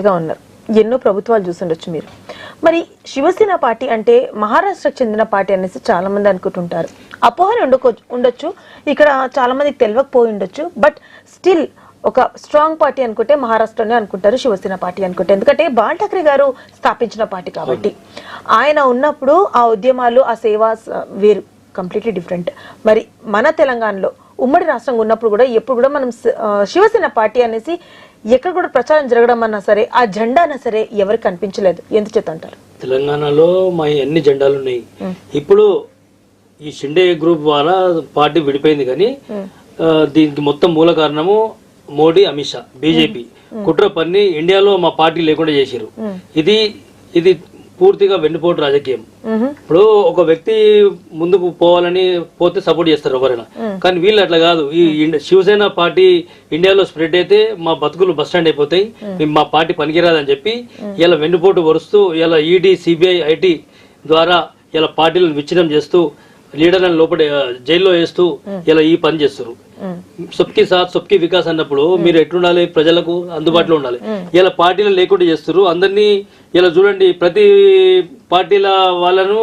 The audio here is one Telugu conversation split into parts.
గా ఉన్నారు, ఎన్నో ప్రభుత్వాలు చూసుండొచ్చు మీరు. మరి శివసేన పార్టీ అంటే మహారాష్ట్రకు చెందిన పార్టీ అనేసి చాలా మంది అనుకుంటుంటారు. అపోహలు ఉండొచ్చు, ఇక్కడ చాలా మందికి తెలియకపోయి ఉండొచ్చు. బట్ స్టిల్ ఒక స్ట్రాంగ్ పార్టీ అనుకుంటే మహారాష్ట్రనే అనుకుంటారు శివసేన పార్టీ అనుకుంటే, ఎందుకంటే బాల్ ఠాక్రే గారు స్థాపించిన పార్టీ కాబట్టి. ఆయన ఉన్నప్పుడు ఆ ఉద్యమాలు, ఆ సేవ వేరు, కంప్లీట్లీ డిఫరెంట్. మరి మన తెలంగాణలో ఉమ్మడి రాష్ట్రంగా ఉన్నప్పుడు కూడా ఎప్పుడు కూడా మనం శివసేన పార్టీ అనేసి ఎక్కడ కూడా ప్రచారం జరగడం అన్నా సరే, ఆ జెండా అన్నా సరే ఎవరికి కనిపించలేదు. ఎందుచేత అంటారు? తెలంగాణలో మా అన్ని జెండాలు ఉన్నాయి. ఇప్పుడు ఈ షిండే గ్రూప్ ద్వారా పార్టీ విడిపోయింది, కానీ దీనికి మొత్తం మూల కారణము మోడీ, అమిత్ షా, బీజేపీ కుట్ర పన్ని ఇండియాలో మా పార్టీ లేకుండా చేశారు. ఇది పూర్తిగా వెన్నుపోటు రాజకీయం. ఇప్పుడు ఒక వ్యక్తి ముందుకు పోవాలని పోతే సపోర్ట్ చేస్తారు ఎవరైనా, కానీ వీళ్ళు అట్లా కాదు. ఈ శివసేన పార్టీ ఇండియాలో స్ప్రెడ్ అయితే మా బతుకులు బస్టాండ్ అయిపోతాయి, మా పార్టీ పనికిరాదని చెప్పి ఇలా వెన్నుపోటు వరుస్తూ ఇలా ఈడీ, సిబిఐ, ఐటీ ద్వారా ఇలా పార్టీలను విచ్ఛిన్నం చేస్తూ లీడర్లను లోపల జైల్లో వేస్తూ ఇలా ఈ పని చేస్తారు. సబ్కి సాత్ సబ్కి వికాస్ అన్నప్పుడు మీరు ఎట్లుండాలి, ప్రజలకు అందుబాటులో ఉండాలి. ఇలా పార్టీలు లేకుండా చేస్తారు అందరినీ. ఇలా చూడండి, ప్రతి పార్టీల వాళ్ళను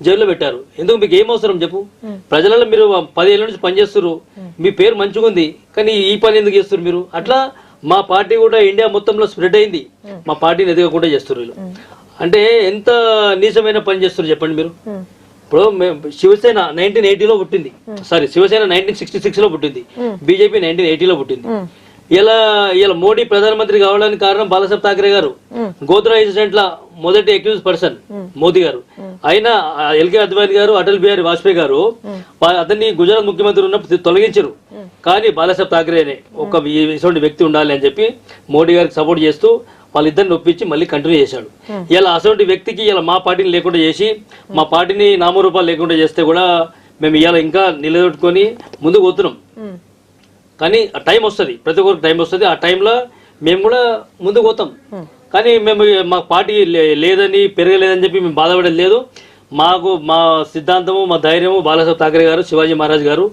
జైల్లో పెట్టారు. ఎందుకు? మీకు ఏం అవసరం చెప్పు? ప్రజలలో మీరు 10 ఏళ్ళ నుంచి పనిచేస్తారు, మీ పేరు మంచిగా ఉంది, కానీ ఈ పని ఎందుకు చేస్తారు మీరు? అట్లా మా పార్టీ కూడా ఇండియా మొత్తంలో స్ప్రెడ్ అయింది, మా పార్టీని ఎదగకుండా చేస్తారు వీళ్ళు. అంటే ఎంత నీచమైన పని చేస్తారు చెప్పండి మీరు. ఇప్పుడు శివసేన 1980లో పుట్టింది, సారీ శివసేన 1966లో పుట్టింది, బీజేపీ 1980లో పుట్టింది. ఇలా మోడీ ప్రధానమంత్రి కావడానికి కారణం బాలాసాహెబ్ ఠాక్రే గారు. గోద్రా ఇన్సిడెంట్ లా మొదటి అక్యూజ్ పర్సన్ మోదీ గారు. అయినా ఎల్కే అద్వానీ గారు, అటల్ బిహారీ వాజ్పేయి గారు అతన్ని గుజరాత్ ముఖ్యమంత్రి ఉన్నప్పుడు తొలగించారు. కానీ బాలాసాహెబ్ ఠాక్రేనే ఒక ఇటువంటి వ్యక్తి ఉండాలి అని చెప్పి మోడీ గారికి సపోర్ట్ చేస్తూ వాళ్ళిద్దరిని ఒప్పించి మళ్ళీ కంటిన్యూ చేశాడు. ఇలా అటువంటి వ్యక్తికి ఇలా మా పార్టీని లేకుండా చేసి, మా పార్టీని నామరూపాలు లేకుండా చేస్తే కూడా మేము ఇవాళ ఇంకా నిలబెట్టుకొని ముందుకు పోతున్నాం. కానీ ఆ టైం వస్తుంది, ప్రతి ఒక్కరికి టైం వస్తుంది. ఆ టైంలో మేము కూడా ముందుకు పోతాం. కానీ మేము మా పార్టీ లేదని, పెరగలేదని చెప్పి మేము బాధపడేది లేదు. మా సిద్ధాంతము, మా ధైర్యము బాలాసాహెబ్ ఠాక్రే గారు, శివాజీ మహారాజ్ గారు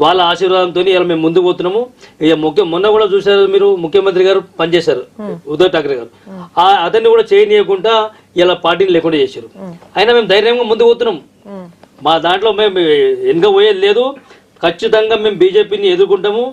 వాళ్ళ ఆశీర్వాదంతో ఇలా మేము ముందుకు పోతున్నాము. ఇక మొన్న కూడా చూసారు మీరు, ముఖ్యమంత్రి గారు పనిచేశారు ఉద్ధవ్ ఠాక్రే గారు, అతన్ని కూడా చేయనీయకుండా ఇలా పార్టీని లేకుండా చేశారు. అయినా మేము ధైర్యంగా ముందుకు పోతున్నాం. మా దాంట్లో మేము వెనుక పోయేది లేదు. ఖచ్చితంగా మేము బీజేపీని ఎదుర్కొంటాము.